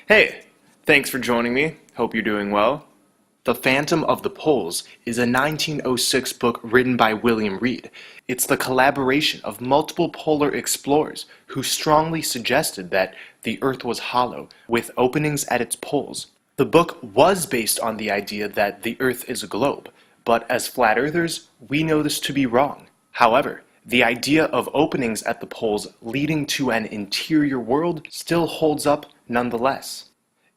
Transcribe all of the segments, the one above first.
Hey, thanks for joining me. Hope you're doing well. The Phantom of the Poles is a 1906 book written by William Reed. It's the collaboration of multiple polar explorers who strongly suggested that the Earth was hollow, with openings at its poles. The book was based on the idea that the Earth is a globe, but as flat earthers, we know this to be wrong. However, the idea of openings at the poles leading to an interior world still holds up nonetheless.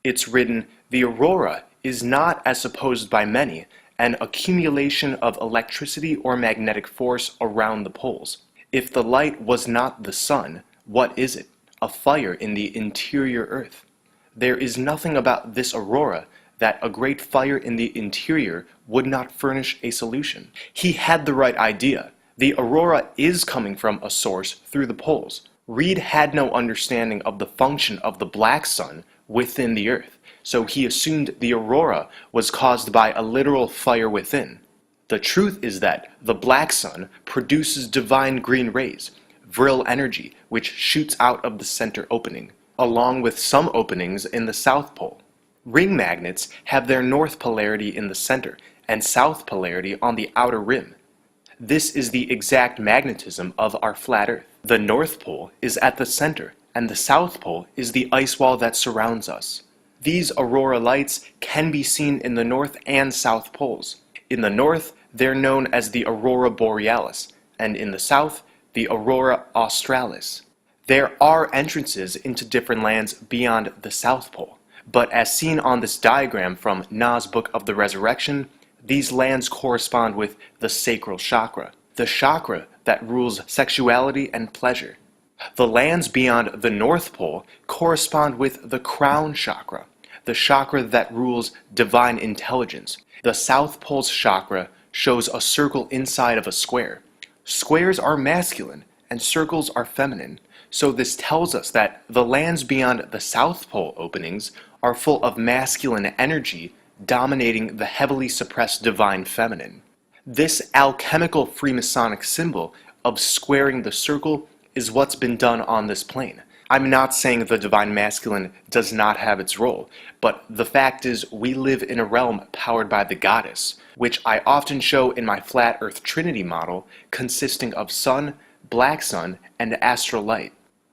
It's written, the aurora is not, as supposed by many, an accumulation of electricity or magnetic force around the poles. If the light was not the sun, what is it? A fire in the interior earth. There is nothing about this aurora that a great fire in the interior would not furnish a solution. He had the right idea. The aurora is coming from a source through the poles. Reed had no understanding of the function of the black sun within the earth, so he assumed the aurora was caused by a literal fire within. The truth is that the black sun produces divine green rays, virile energy, which shoots out of the center opening, along with some openings in the south pole. Ring magnets have their north polarity in the center and south polarity on the outer rim. This is the exact magnetism of our flat Earth. The North Pole is at the center, and the South Pole is the ice wall that surrounds us. These aurora lights can be seen in the North and South Poles. In the North, they're known as the Aurora Borealis, and in the South, the Aurora Australis. There are entrances into different lands beyond the South Pole, but as seen on this diagram from Na's Book of the Resurrection, these lands correspond with the sacral chakra, the chakra that rules sexuality and pleasure. The lands beyond the North Pole correspond with the crown chakra, the chakra that rules divine intelligence. The South Pole's chakra shows a circle inside of a square. Squares are masculine and circles are feminine, so this tells us that the lands beyond the South Pole openings are full of masculine energy dominating the heavily suppressed divine feminine. This alchemical Freemasonic symbol of squaring the circle is what's been done on this plane. I'm not saying the divine masculine does not have its role, but the fact is we live in a realm powered by the goddess, which I often show in my flat earth trinity model consisting of sun, black sun, and astral light.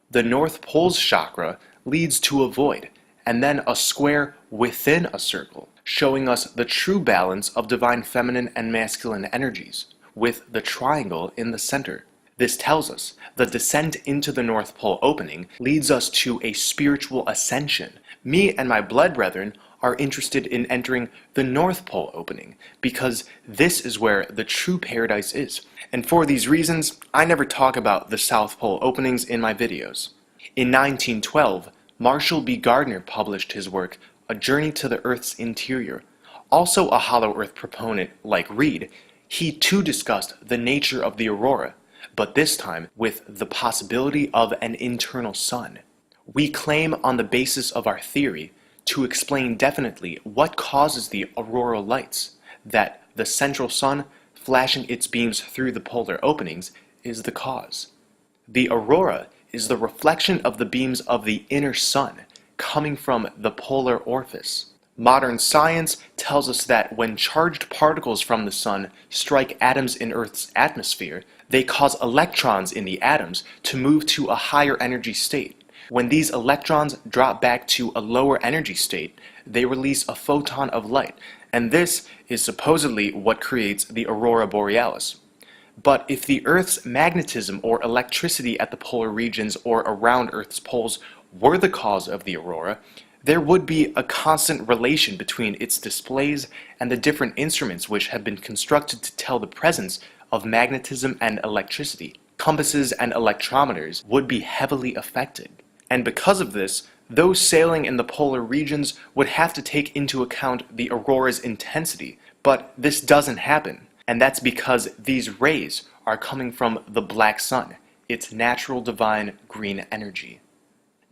The North Pole's chakra leads to a void, and then a square within a circle, showing us the true balance of divine feminine and masculine energies, with the triangle in the center. This tells us the descent into the North Pole opening leads us to a spiritual ascension. Me and my blood brethren are interested in entering the North Pole opening, because this is where the true paradise is. And for these reasons, I never talk about the South Pole openings in my videos. In 1912, Marshall B. Gardner published his work, A Journey to the Earth's Interior. Also a hollow earth proponent like Reed, he too discussed the nature of the aurora, but this time with the possibility of an internal sun. We claim on the basis of our theory to explain definitely what causes the auroral lights, that the central sun flashing its beams through the polar openings is the cause. The aurora is the reflection of the beams of the inner sun coming from the polar orifice. Modern science tells us that when charged particles from the sun strike atoms in Earth's atmosphere, they cause electrons in the atoms to move to a higher energy state. When these electrons drop back to a lower energy state, they release a photon of light, and this is supposedly what creates the aurora borealis. But if the Earth's magnetism or electricity at the polar regions or around Earth's poles were the cause of the aurora, there would be a constant relation between its displays and the different instruments which have been constructed to tell the presence of magnetism and electricity. Compasses and electrometers would be heavily affected. And because of this, those sailing in the polar regions would have to take into account the aurora's intensity, but this doesn't happen. And that's because these rays are coming from the black sun, its natural divine green energy.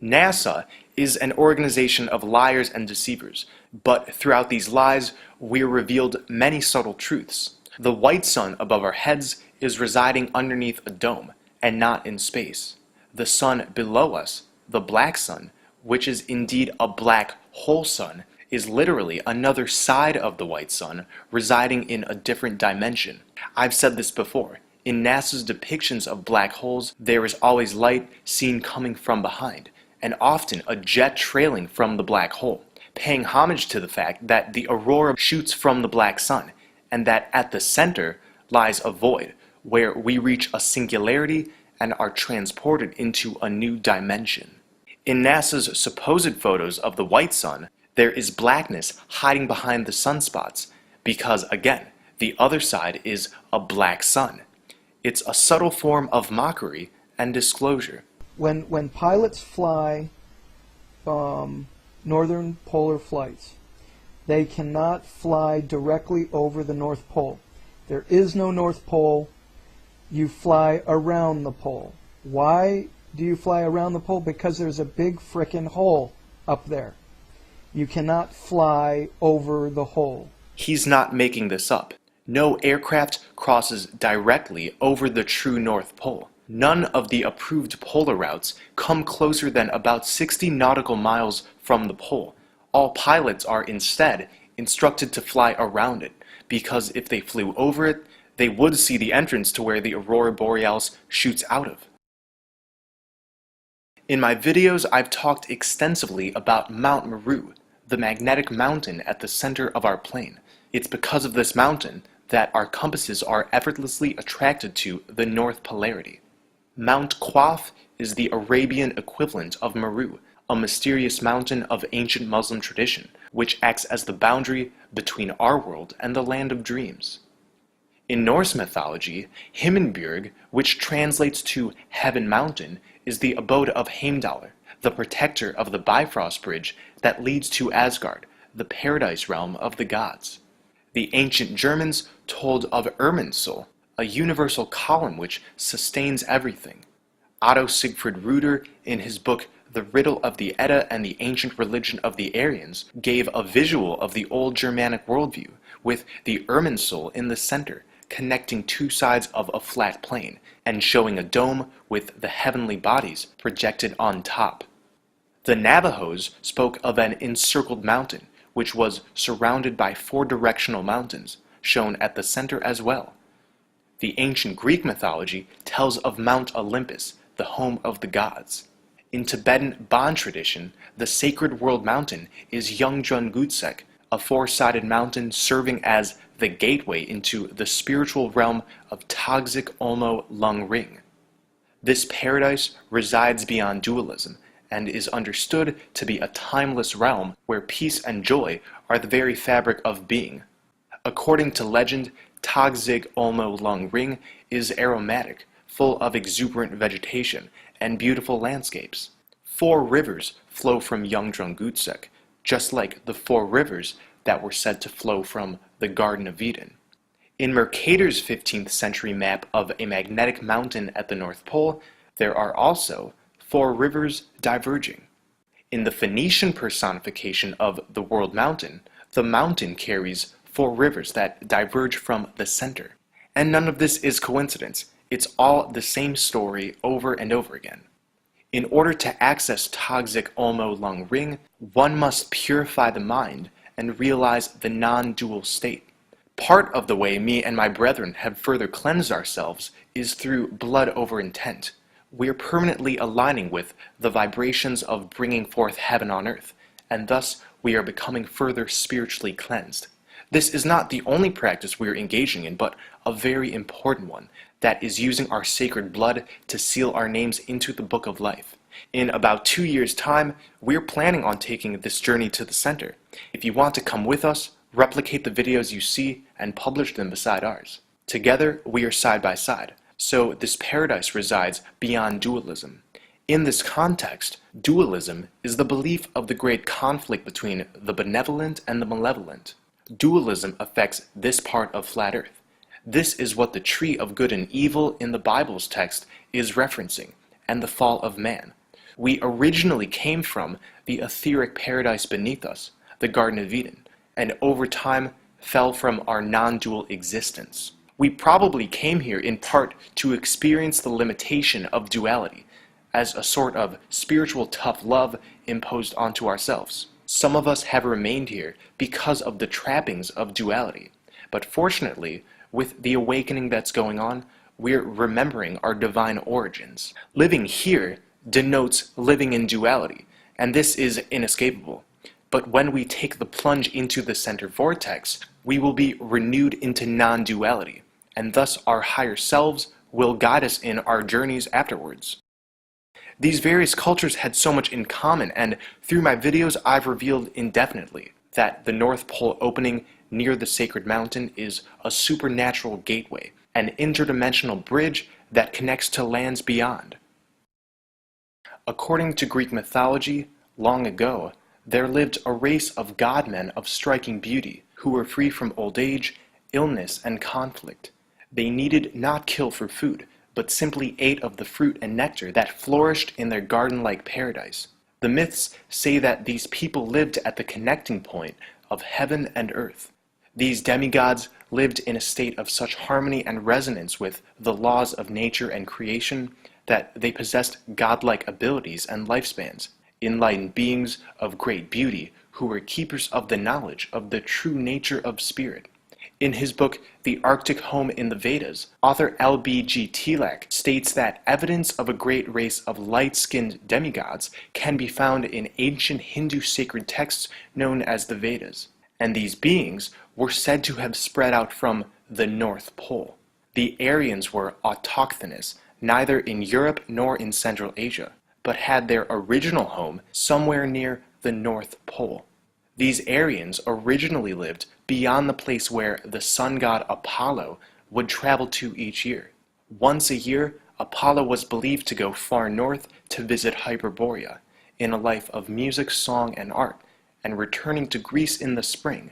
NASA is an organization of liars and deceivers, but throughout these lies, we're revealed many subtle truths. The white sun above our heads is residing underneath a dome, and not in space. The sun below us, the black sun, which is indeed a black hole sun, is literally another side of the white sun residing in a different dimension. I've said this before. In NASA's depictions of black holes, there is always light seen coming from behind, and often a jet trailing from the black hole, paying homage to the fact that the aurora shoots from the black sun, and that at the center lies a void, where we reach a singularity and are transported into a new dimension. In NASA's supposed photos of the white sun, there is blackness hiding behind the sunspots, because again, the other side is a black sun. It's a subtle form of mockery and disclosure. When pilots fly northern polar flights, they cannot fly directly over the North Pole. There is no North Pole. You fly around the pole. Why do you fly around the pole? Because there's a big frickin' hole up there. You cannot fly over the hole. He's not making this up. No aircraft crosses directly over the true North Pole. None of the approved polar routes come closer than about 60 nautical miles from the pole. All pilots are instead instructed to fly around it, because if they flew over it, they would see the entrance to where the aurora borealis shoots out of. In my videos, I've talked extensively about Mount Meru, the magnetic mountain at the center of our plane. It's because of this mountain that our compasses are effortlessly attracted to the north polarity. Mount Qaf is the Arabian equivalent of Meru, a mysterious mountain of ancient Muslim tradition, which acts as the boundary between our world and the land of dreams. In Norse mythology, Himmelbjörg, which translates to Heaven Mountain, is the abode of Heimdallr, the protector of the Bifrost Bridge that leads to Asgard, the paradise realm of the gods. The ancient Germans told of Irminsul, a universal column which sustains everything. Otto Siegfried Ruder, in his book The Riddle of the Edda and the Ancient Religion of the Aryans, gave a visual of the old Germanic worldview, with the Irminsul in the center, connecting two sides of a flat plane, and showing a dome with the heavenly bodies projected on top. The Navajos spoke of an encircled mountain, which was surrounded by four directional mountains, shown at the center as well. The ancient Greek mythology tells of Mount Olympus, the home of the gods. In Tibetan Bon tradition, the sacred world mountain is Yeongjonggutsek, a four-sided mountain serving as the gateway into the spiritual realm of Tagzik Olmo Lung Ring. This paradise resides beyond dualism, and is understood to be a timeless realm where peace and joy are the very fabric of being. According to legend, Tagzik Olmo Lung Ring is aromatic, full of exuberant vegetation and beautiful landscapes. 4 rivers flow from Yeongjonggutsek, just like the 4 rivers that were said to flow from the Garden of Eden. In Mercator's 15th century map of a magnetic mountain at the North Pole, there are also 4 rivers diverging. In the Phoenician personification of the world mountain, the mountain carries 4 rivers that diverge from the center. And none of this is coincidence. It's all the same story over and over again. In order to access Tagzik Olmo Lung Ring, one must purify the mind and realize the non-dual state. Part of the way me and my brethren have further cleansed ourselves is through blood over intent. We are permanently aligning with the vibrations of bringing forth heaven on earth, and thus we are becoming further spiritually cleansed. This is not the only practice we are engaging in, but a very important one, that is using our sacred blood to seal our names into the Book of Life. In about 2 years' time, we're planning on taking this journey to the center. If you want to come with us, replicate the videos you see and publish them beside ours. Together, we are side by side, so this paradise resides beyond dualism. In this context, dualism is the belief of the great conflict between the benevolent and the malevolent. Dualism affects this part of flat earth. This is what the tree of good and evil in the Bible's text is referencing, and the fall of man. We originally came from the etheric paradise beneath us, the Garden of Eden, and over time fell from our non-dual existence. We probably came here in part to experience the limitation of duality, as a sort of spiritual tough love imposed onto ourselves. Some of us have remained here because of the trappings of duality, but fortunately, with the awakening that's going on, we're remembering our divine origins. Living here denotes living in duality, and this is inescapable. But when we take the plunge into the center vortex, we will be renewed into non-duality, and thus our higher selves will guide us in our journeys afterwards. These various cultures had so much in common, and through my videos I've revealed indefinitely that the North Pole opening near the sacred mountain is a supernatural gateway, an interdimensional bridge that connects to lands beyond. According to Greek mythology, long ago, there lived a race of godmen of striking beauty who were free from old age, illness, and conflict. They needed not kill for food, but simply ate of the fruit and nectar that flourished in their garden-like paradise. The myths say that these people lived at the connecting point of heaven and earth. These demigods lived in a state of such harmony and resonance with the laws of nature and creation that they possessed godlike abilities and lifespans, enlightened beings of great beauty who were keepers of the knowledge of the true nature of spirit. In his book, The Arctic Home in the Vedas, author L.B.G. Tilak states that evidence of a great race of light-skinned demigods can be found in ancient Hindu sacred texts known as the Vedas, and these beings were said to have spread out from the North Pole. The Aryans were autochthonous, neither in Europe nor in Central Asia, but had their original home somewhere near the North Pole. These Aryans originally lived beyond the place where the sun god Apollo would travel to each year. Once a year, Apollo was believed to go far north to visit Hyperborea, in a life of music, song, and art, and returning to Greece in the spring,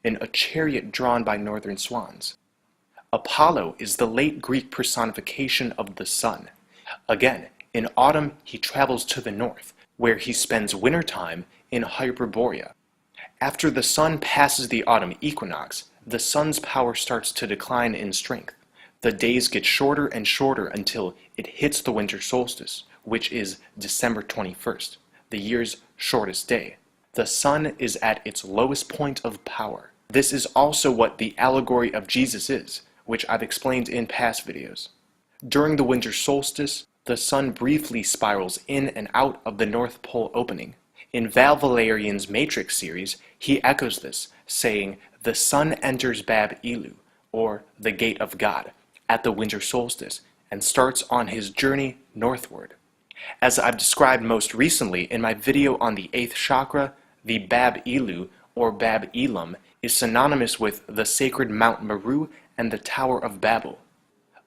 in a chariot drawn by northern swans. Apollo is the late Greek personification of the sun. Again, in autumn he travels to the north, where he spends winter time in Hyperborea. After the sun passes the autumn equinox, the sun's power starts to decline in strength. The days get shorter and shorter until it hits the winter solstice, which is December 21st, the year's shortest day. The sun is at its lowest point of power. This is also what the allegory of Jesus is, which I've explained in past videos. During the winter solstice, the sun briefly spirals in and out of the North Pole opening. In Val Valerian's Matrix series, he echoes this, saying, "The sun enters Bab Elu, or the Gate of God, at the winter solstice, and starts on his journey northward." As I've described most recently in my video on the 8th chakra, the Bab Elu, or Bab Elam, is synonymous with the sacred Mount Meru and the Tower of Babel.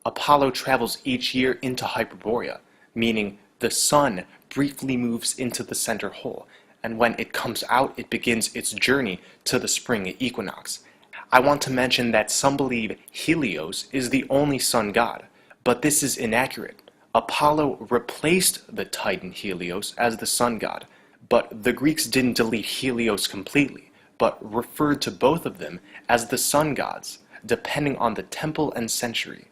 Apollo travels each year into Hyperborea, meaning the sun briefly moves into the center hole, and when it comes out, it begins its journey to the spring equinox. I want to mention that some believe Helios is the only sun god, but this is inaccurate. Apollo replaced the Titan Helios as the sun god, but the Greeks didn't delete Helios completely, but referred to both of them as the sun gods, depending on the temple and century.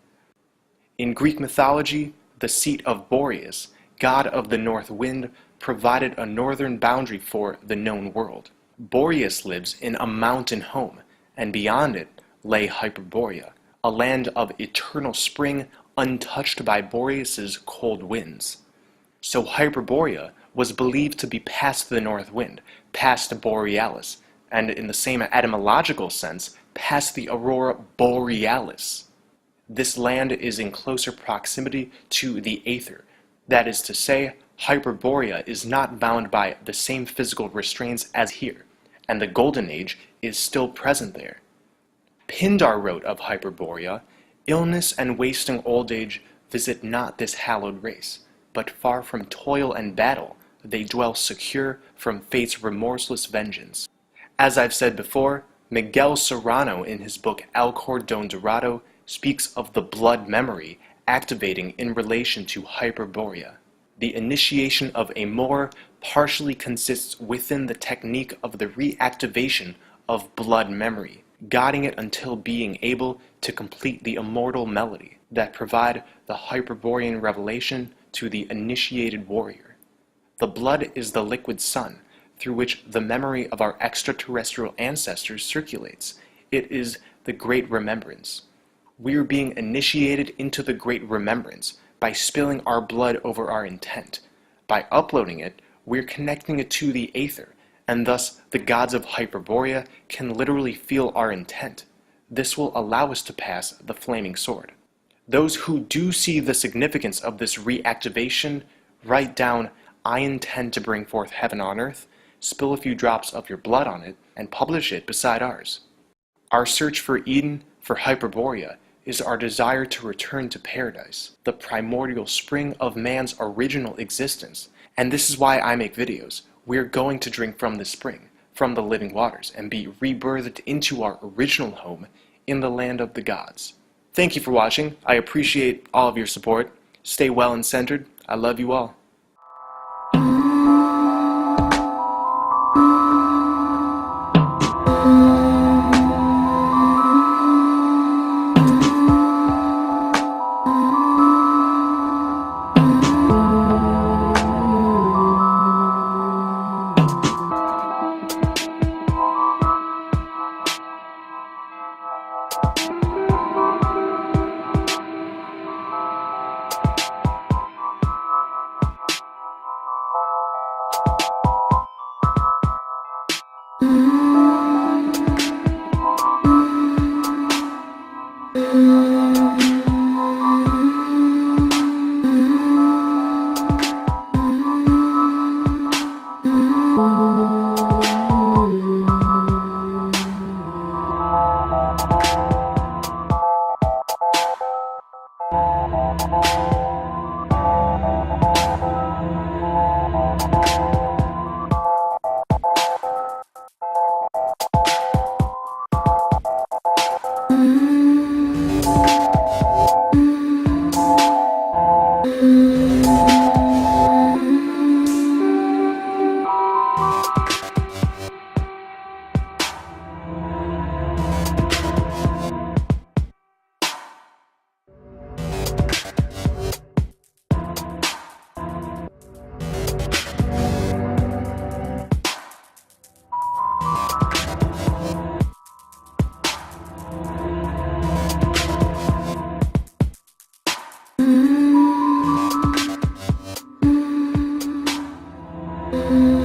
In Greek mythology, the seat of Boreas, god of the north wind, provided a northern boundary for the known world. Boreas lives in a mountain home, and beyond it lay Hyperborea, a land of eternal spring untouched by Boreas's cold winds. So Hyperborea was believed to be past the north wind, past Borealis, and in the same etymological sense, past the aurora borealis. This land is in closer proximity to the aether. That is to say, Hyperborea is not bound by the same physical restraints as here, and the Golden Age is still present there. Pindar wrote of Hyperborea, "Illness and wasting old age visit not this hallowed race, but far from toil and battle, they dwell secure from fate's remorseless vengeance." As I've said before, Miguel Serrano in his book El Cordón Dorado speaks of the blood memory activating in relation to Hyperborea. The initiation of Amor partially consists within the technique of the reactivation of blood memory, guiding it until being able to complete the immortal melody that provide the Hyperborean revelation to the initiated warrior. The blood is the liquid sun through which the memory of our extraterrestrial ancestors circulates. It is the Great Remembrance. We're being initiated into the Great Remembrance by spilling our blood over our intent. By uploading it, we're connecting it to the aether, and thus the gods of Hyperborea can literally feel our intent. This will allow us to pass the flaming sword. Those who do see the significance of this reactivation, write down, "I intend to bring forth heaven on earth," spill a few drops of your blood on it, and publish it beside ours. Our search for Eden, for Hyperborea, is our desire to return to paradise, the primordial spring of man's original existence. And this is why I make videos. We're going to drink from this spring, from the living waters, and be rebirthed into our original home in the land of the gods. Thank you for watching. I appreciate all of your support. Stay well and centered. I love you all. Mm-hmm.